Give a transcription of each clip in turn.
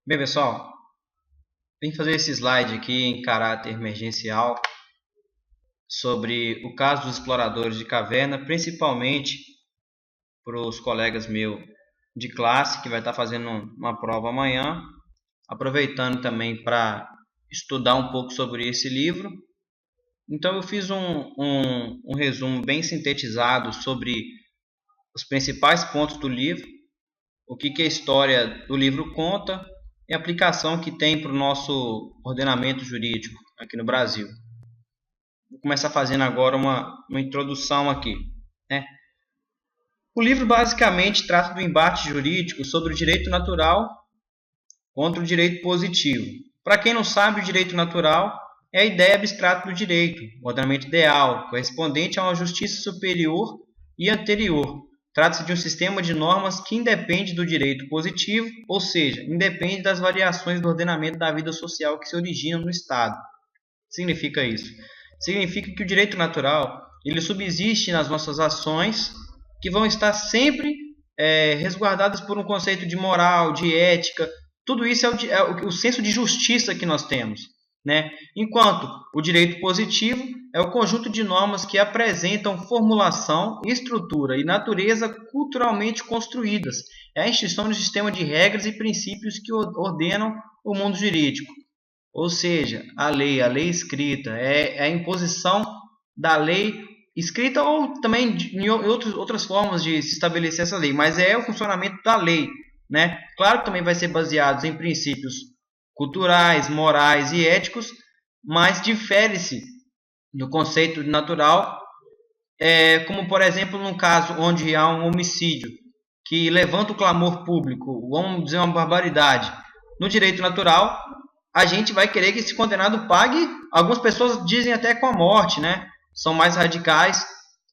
Bem, pessoal, vim fazer esse slide aqui em caráter emergencial sobre o caso dos exploradores de caverna, principalmente para os colegas meus de classe que vai estar fazendo uma prova amanhã, aproveitando também para estudar um pouco sobre esse livro. Então eu fiz um resumo bem sintetizado sobre os principais pontos do livro, o que a história do livro conta e a aplicação que tem para o nosso ordenamento jurídico aqui no Brasil. Vou começar fazendo agora uma introdução aqui, né? O livro basicamente trata do embate jurídico sobre o direito natural contra o direito positivo. Para quem não sabe, o direito natural é a ideia abstrata do direito, o ordenamento ideal, correspondente a uma justiça superior e anterior. Trata-se de um sistema de normas que independe do direito positivo, ou seja, independe das variações do ordenamento da vida social que se originam no Estado. Significa isso? Significa que o direito natural ele subsiste nas nossas ações que vão estar sempre resguardadas por um conceito de moral, de ética. Tudo isso é o senso de justiça que nós temos, né? Enquanto o direito positivo é o conjunto de normas que apresentam formulação, estrutura e natureza culturalmente construídas. É a instituição de um sistema de regras e princípios que ordenam o mundo jurídico. Ou seja, a lei escrita, é a imposição da lei escrita ou também em outras formas de se estabelecer essa lei, mas é o funcionamento da lei, né? Claro que também vai ser baseado em princípios culturais, morais e éticos, mas difere-se do conceito de natural, como por exemplo no caso onde há um homicídio que levanta o clamor público, vamos dizer uma barbaridade, no direito natural a gente vai querer que esse condenado pague, algumas pessoas dizem até com a morte, né? São mais radicais,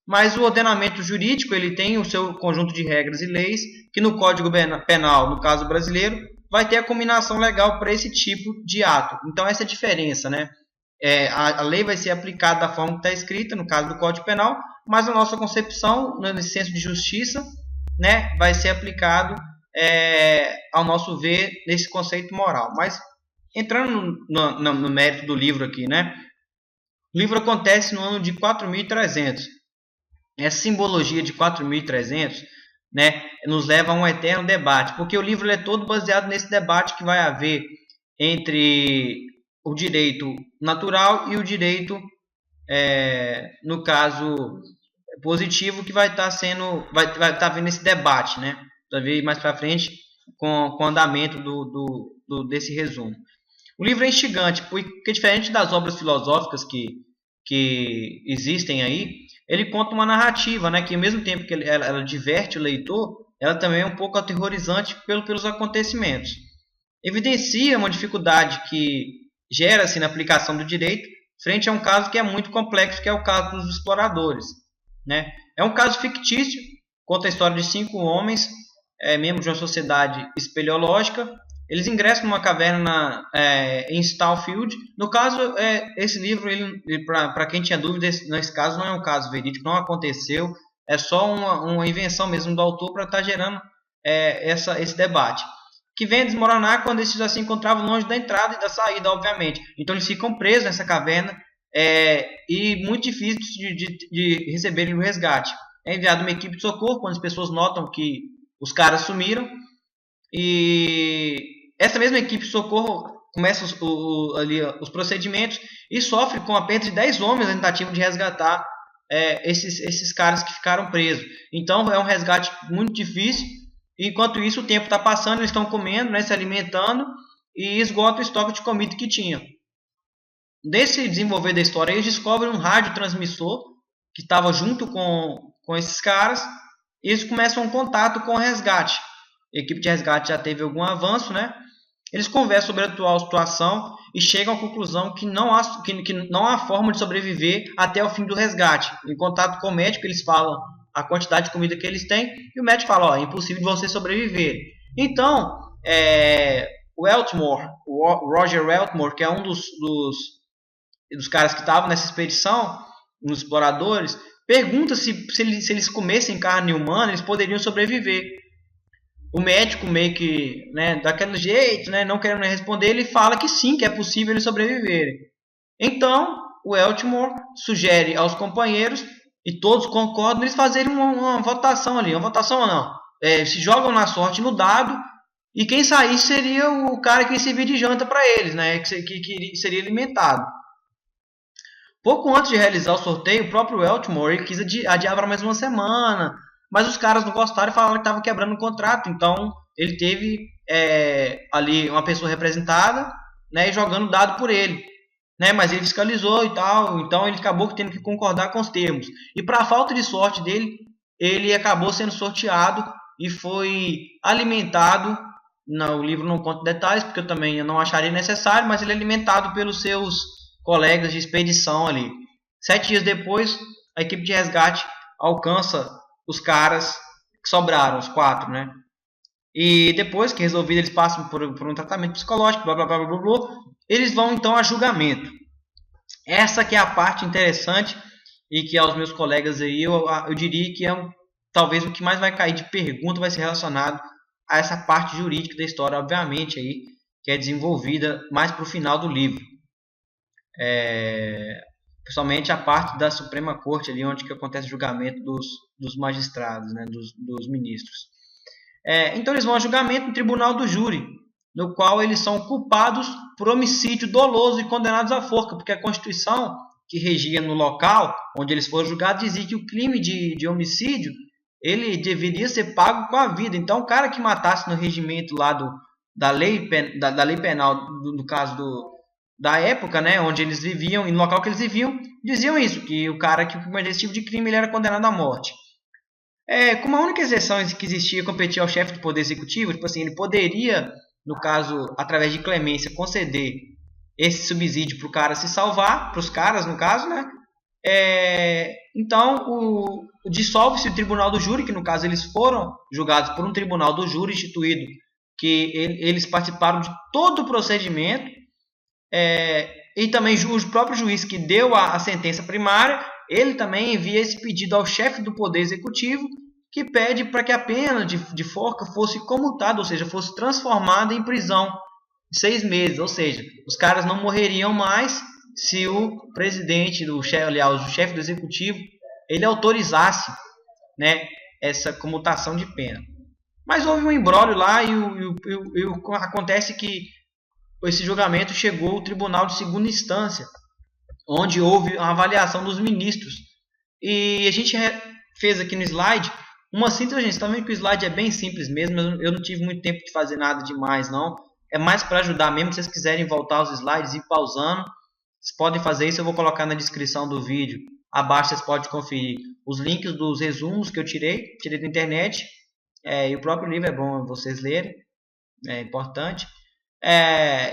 mas o ordenamento jurídico ele tem o seu conjunto de regras e leis, que no Código Penal, no caso brasileiro, vai ter a combinação legal para esse tipo de ato. Então essa é a diferença, né? A lei vai ser aplicada da forma que está escrita, no caso do Código Penal, mas a nossa concepção, no senso de justiça, né, vai ser aplicado, ao nosso ver, nesse conceito moral. Mas entrando no mérito do livro aqui, né? O livro acontece no ano de 4300. Essa simbologia de 4300, né, nos leva a um eterno debate, porque o livro é todo baseado nesse debate que vai haver entre o direito natural e o direito, no caso positivo, que vai estar vendo esse debate, né? Vai ver mais para frente com o andamento desse resumo. O livro é instigante, porque diferente das obras filosóficas que existem aí, ele conta uma narrativa, né, que ao mesmo tempo que ela diverte o leitor, ela também é um pouco aterrorizante pelos acontecimentos. Evidencia uma dificuldade que gera-se na aplicação do direito frente a um caso que é muito complexo, que é o caso dos exploradores, né? É um caso fictício, conta a história de 5 homens, membros de uma sociedade espeleológica. Eles ingressam numa caverna em Stallfield. No caso, esse livro, para quem tinha dúvida, nesse caso não é um caso verídico, não aconteceu. É só uma invenção mesmo do autor para estar gerando esse debate. Que vem a desmoronar quando esses já se encontravam longe da entrada e da saída, obviamente. Então eles ficam presos nessa caverna e muito difícil de receberem o resgate. É enviada uma equipe de socorro quando as pessoas notam que os caras sumiram. E essa mesma equipe de socorro começa os procedimentos e sofre com a perda de 10 homens na tentativa de resgatar esses caras que ficaram presos. Então é um resgate muito difícil. Enquanto isso, o tempo está passando, eles estão comendo, né, se alimentando e esgotam o estoque de comida que tinham. Nesse desenvolver da história, eles descobrem um radiotransmissor que estava junto com esses caras e eles começam um contato com o resgate. A equipe de resgate já teve algum avanço, né? Eles conversam sobre a atual situação e chegam à conclusão que não há forma de sobreviver até o fim do resgate. Em contato com o médico, eles falam a quantidade de comida que eles têm e o médico fala, é impossível de você sobreviver. Então, o Roger Weltmore, que é um dos caras que estavam nessa expedição, uns exploradores, pergunta se eles comessem carne humana, eles poderiam sobreviver. o médico meio que, né, daquele jeito, né, não querendo responder, ele fala que sim, que é possível eles sobreviverem. Então, o Eltimore sugere aos companheiros, e todos concordam, eles fazerem uma votação ali. Uma votação ou não. Se jogam na sorte no dado, e quem saísse seria o cara que servia de janta para eles, né, que seria alimentado. Pouco antes de realizar o sorteio, o próprio Eltimore quis adiar para mais uma semana, mas os caras não gostaram e falaram que estava quebrando o contrato. Então ele teve ali uma pessoa representada, né, jogando dado por ele, né, mas ele fiscalizou e tal, então ele acabou tendo que concordar com os termos. E para a falta de sorte dele, ele acabou sendo sorteado e foi alimentado. Não, o livro não conta detalhes, porque eu também não acharia necessário, mas ele é alimentado pelos seus colegas de expedição ali. 7 dias depois, a equipe de resgate alcança os caras que sobraram, os 4, né? E depois que resolvido, eles passam por um tratamento psicológico, blá blá blá blá blá, eles vão então a julgamento. Essa que é a parte interessante e que aos meus colegas aí eu diria que talvez o que mais vai cair de pergunta vai ser relacionado a essa parte jurídica da história, obviamente aí, que é desenvolvida mais para o final do livro. Principalmente a parte da Suprema Corte ali onde que acontece o julgamento dos magistrados, né, dos ministros. Então eles vão a julgamento no tribunal do júri, no qual eles são culpados por homicídio doloso e condenados à forca, porque a Constituição que regia no local onde eles foram julgados dizia que o crime de homicídio ele deveria ser pago com a vida. Então o cara que matasse no regimento lá da lei penal, no caso da época, né, onde eles viviam e no local que eles viviam, diziam isso, que o cara que cometeu esse tipo de crime ele era condenado à morte. Como a única exceção que existia competia ao chefe do Poder Executivo, tipo assim, ele poderia, no caso, através de clemência, conceder esse subsídio para o cara se salvar, para os caras, no caso, né? Então, dissolve-se o tribunal do júri, que no caso eles foram julgados por um tribunal do júri instituído, que eles participaram de todo o procedimento, e também o próprio juiz que deu a sentença primária, ele também envia esse pedido ao chefe do Poder Executivo, que pede para que a pena de forca fosse comutada, ou seja, fosse transformada em prisão de 6 meses, ou seja, os caras não morreriam mais se o presidente, o chefe do executivo, ele autorizasse, né, essa comutação de pena. Mas houve um imbróglio lá e acontece que esse julgamento chegou ao tribunal de segunda instância, onde houve uma avaliação dos ministros. E a gente fez aqui no slide uma síntese, gente. Está vendo que o slide é bem simples mesmo, eu não tive muito tempo de fazer nada demais, não. É mais para ajudar mesmo, se vocês quiserem voltar aos slides e ir pausando, vocês podem fazer isso, eu vou colocar na descrição do vídeo. Abaixo vocês podem conferir os links dos resumos que eu tirei da internet. E o próprio livro é bom vocês lerem, é importante.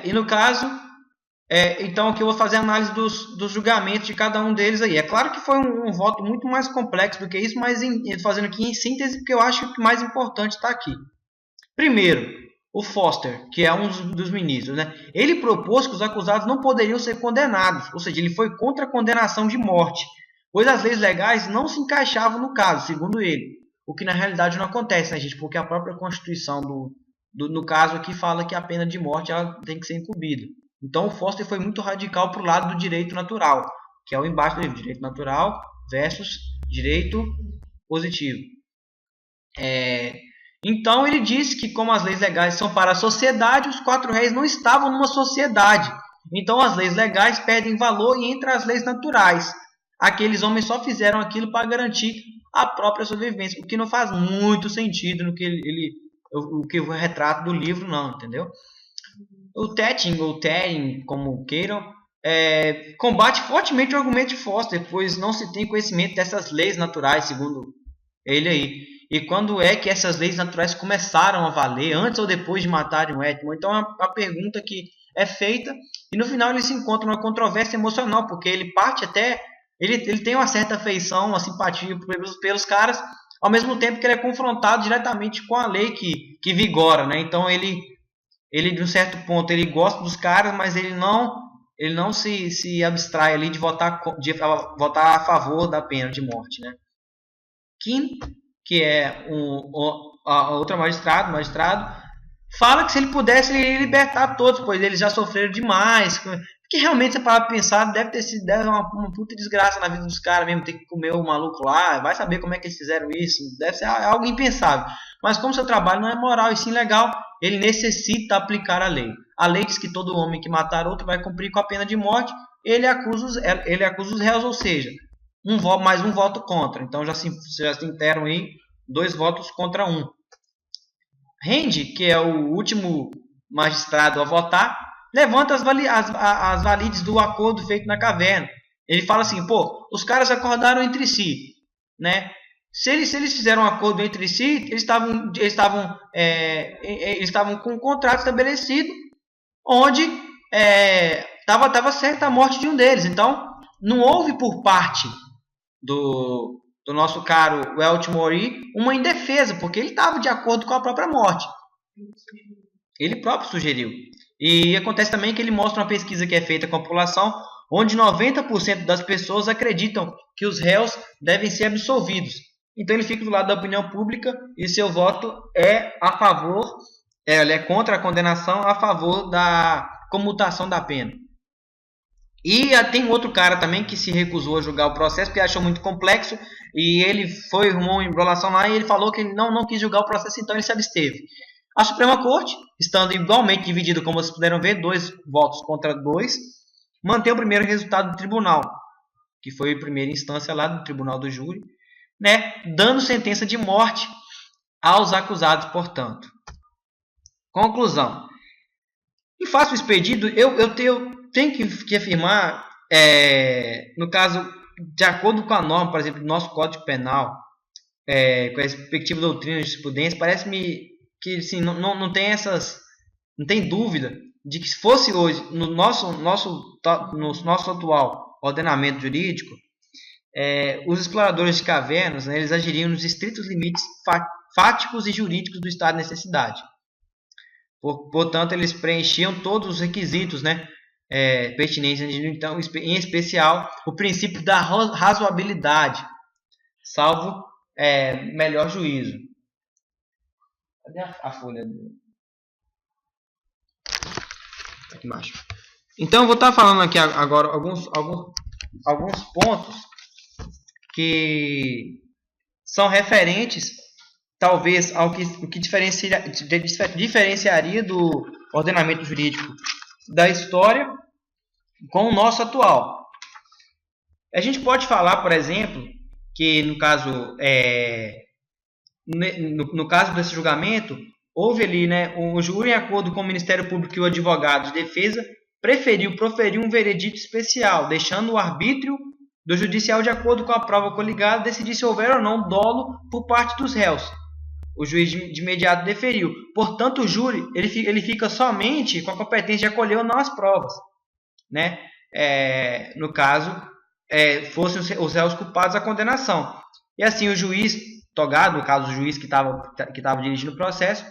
E no caso, então aqui eu vou fazer a análise dos julgamentos de cada um deles aí. É claro que foi um voto muito mais complexo do que isso, mas fazendo aqui em síntese, porque eu acho que o mais importante está aqui. Primeiro, o Foster, que é um dos ministros, né? Ele propôs que os acusados não poderiam ser condenados, ou seja, ele foi contra a condenação de morte, pois as leis legais não se encaixavam no caso, segundo ele. O que na realidade não acontece, né, gente? Porque a própria Constituição no caso aqui fala que a pena de morte ela tem que ser incumbida. Então o Foster foi muito radical para o lado do direito natural, que é o embate do livro, direito natural versus direito positivo. Então ele disse que como as leis legais são para a sociedade, os 4 réis não estavam numa sociedade. Então as leis legais perdem valor e entram as leis naturais. Aqueles homens só fizeram aquilo para garantir a própria sobrevivência, o que não faz muito sentido no que o retrato do livro, não, entendeu? O Tetting, ou Tetting, como queiram, combate fortemente o argumento de Foster, pois não se tem conhecimento dessas leis naturais, segundo ele aí. E quando é que essas leis naturais começaram a valer, antes ou depois de matarem o Edmund? Então é uma pergunta que é feita, e no final ele se encontra numa controvérsia emocional, porque ele parte até... Ele tem uma certa afeição, uma simpatia pelos caras, ao mesmo tempo que ele é confrontado diretamente com a lei que vigora, né? Então ele de um certo ponto ele gosta dos caras, mas ele não se abstrai ali de votar a favor da pena de morte, né? que é a outra magistrado, fala que se ele pudesse, ele ia libertar todos, pois eles já sofreram demais. Porque realmente, se parar pra pensar, deve ser uma puta desgraça na vida dos caras mesmo, ter que comer o maluco lá, vai saber como é que eles fizeram isso, deve ser algo impensável. Mas como seu trabalho não é moral e sim legal, ele necessita aplicar a lei. A lei diz que todo homem que matar outro vai cumprir com a pena de morte, ele acusa os réus, ou seja, mais um voto contra. Então já se interam aí 2 votos contra 1. Rende, que é o último magistrado a votar, levanta as valides do acordo feito na caverna. Ele fala assim, pô, os caras acordaram entre si, né? Se eles fizeram um acordo entre si, eles estavam com um contrato estabelecido, onde estava certa a morte de um deles. Então, não houve por parte do nosso caro Welch Mori uma indefesa, porque ele estava de acordo com a própria morte. Ele próprio sugeriu. E acontece também que ele mostra uma pesquisa que é feita com a população, onde 90% das pessoas acreditam que os réus devem ser absolvidos. Então ele fica do lado da opinião pública e seu voto é a favor, ele é contra a condenação, a favor da comutação da pena. E tem outro cara também que se recusou a julgar o processo porque achou muito complexo e ele arrumou uma enrolação lá e ele falou que ele não quis julgar o processo, então ele se absteve. A Suprema Corte, estando igualmente dividida, como vocês puderam ver, 2 votos contra 2, mantém o primeiro resultado do tribunal, que foi a primeira instância lá do tribunal do júri, né, dando sentença de morte aos acusados, portanto. Conclusão. Em face do expedido, eu tenho que afirmar, no caso, de acordo com a norma, por exemplo, do nosso Código Penal, com a respectiva doutrina de jurisprudência, parece-me que assim, não tem dúvida de que se fosse hoje, no nosso atual ordenamento jurídico, os exploradores de cavernas, né, eles agiriam nos estritos limites fáticos e jurídicos do estado de necessidade. Portanto, eles preenchiam todos os requisitos, né, pertinentes, então, em especial o princípio da razoabilidade, salvo melhor juízo. Cadê a folha? Aqui embaixo. Então, eu vou estar falando aqui agora alguns pontos que são referentes, talvez, ao que diferenciaria do ordenamento jurídico da história com o nosso atual. A gente pode falar, por exemplo, que no caso desse julgamento, houve ali, né, o júri, em acordo com o Ministério Público e o advogado de defesa, preferiu proferir um veredito especial, deixando o arbítrio do judicial de acordo com a prova coligada decidir se houver ou não dolo por parte dos réus. O juiz de imediato deferiu. Portanto, o júri ele fica somente com a competência de acolher ou não as provas, né? No caso, fossem os réus culpados a condenação. E assim, o juiz togado, no caso o juiz que estava dirigindo o processo,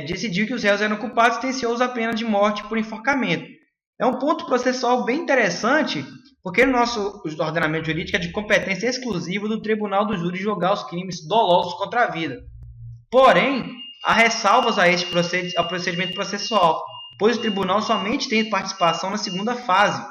decidiu que os réus eram culpados e sentenciou-os a pena de morte por enforcamento. É um ponto processual bem interessante, porque o nosso ordenamento jurídico é de competência exclusiva do Tribunal do Júri julgar os crimes dolosos contra a vida. Porém, há ressalvas ao procedimento processual, pois o tribunal somente tem participação na segunda fase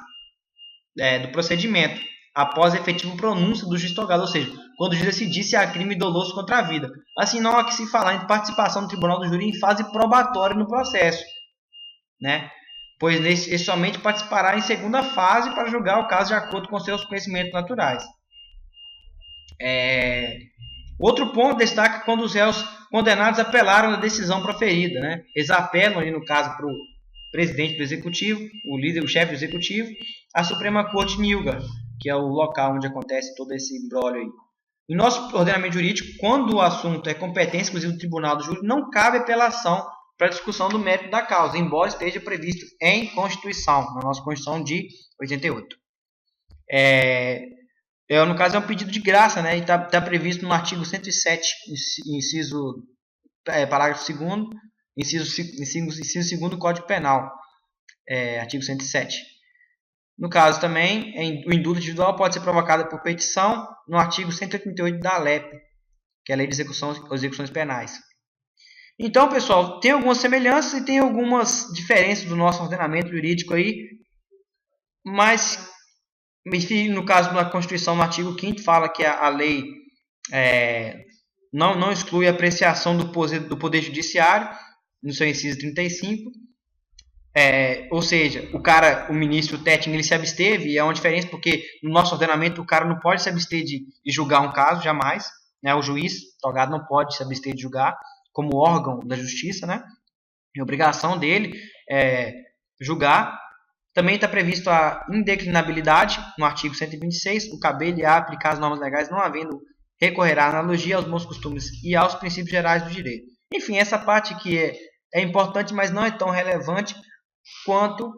do procedimento, após a efetiva pronúncia do juiz togado, ou seja, quando o juiz decidir se há crime doloso contra a vida. Assim, não há que se falar em participação do tribunal do júri em fase probatória no processo, né? Pois ele somente participará em segunda fase para julgar o caso de acordo com seus conhecimentos naturais. Outro ponto destaca quando os réus condenados apelaram da decisão proferida, né? Eles apelam, ali, no caso, para o presidente do executivo, o chefe do executivo, a Suprema Corte Nilga, que é o local onde acontece todo esse imbróglio aí. Em nosso ordenamento jurídico, quando o assunto é competência exclusiva do Tribunal do Júri, não cabe apelação para discussão do mérito da causa, embora esteja previsto em Constituição, na nossa Constituição de 88. No caso, é um pedido de graça, né? E está previsto no artigo 107, parágrafo 2º, inciso 2º do Código Penal, artigo 107. No caso também, o indulto individual pode ser provocado por petição no artigo 188 da LEP. que é a Lei de Execuções Penais. Então, pessoal, tem algumas semelhanças e tem algumas diferenças do nosso ordenamento jurídico aí, mas no caso da Constituição, no artigo 5º, fala que a lei não exclui a apreciação do Poder Judiciário, no seu inciso 35, ou seja, o ministro técnico, ele se absteve, e é uma diferença porque no nosso ordenamento o cara não pode se abster de julgar um caso, jamais, né? O juiz togado não pode se abster de julgar como órgão da justiça, né? É obrigação dele julgar. Também está previsto a indeclinabilidade no artigo 126, o caber-lhe-á aplicar as normas legais não havendo recorrer à analogia aos bons costumes e aos princípios gerais do direito. Enfim, essa parte que é importante, mas não é tão relevante quanto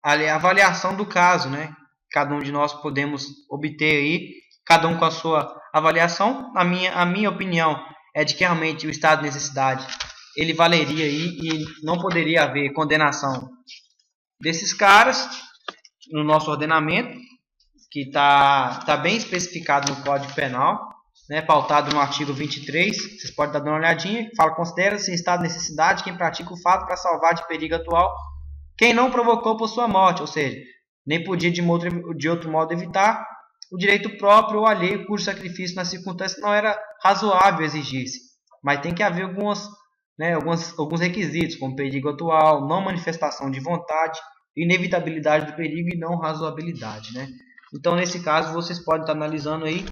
a avaliação do caso, né? Cada um de nós podemos obter aí, cada um com a sua avaliação. A minha opinião é de que realmente o estado de necessidade ele valeria aí e não poderia haver condenação desses caras no nosso ordenamento, que está bem especificado no Código Penal, né, pautado no artigo 23, vocês podem dar uma olhadinha, que fala: considera-se em estado de necessidade quem pratica o fato para salvar de perigo atual quem não provocou por sua morte, ou seja, nem podia de outro modo evitar o direito próprio ou alheio cujo sacrifício na circunstância não era razoável exigir-se. Mas tem que haver alguns requisitos, como perigo atual, não manifestação de vontade, inevitabilidade do perigo e não razoabilidade, né? Então, nesse caso, vocês podem estar analisando aí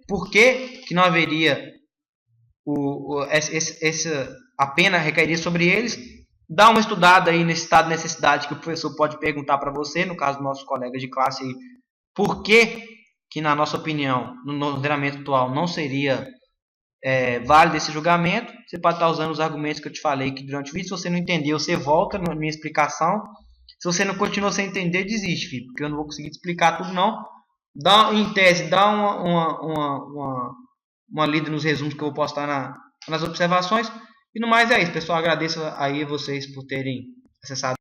por que não haveria a pena recairia sobre eles. Dá uma estudada aí nesse estado de necessidade que o professor pode perguntar para você, no caso do nosso colega de classe aí, por que na nossa opinião, no ordenamento atual, não seria válido esse julgamento. Você pode estar usando os argumentos que eu te falei aqui durante o vídeo. Se você não entendeu, você volta na minha explicação. Se você não continua sem entender, desiste, filho, porque eu não vou conseguir te explicar tudo não. Em tese, dá uma lida nos resumos que eu vou postar nas observações. E no mais é isso, pessoal. Agradeço aí vocês por terem acessado.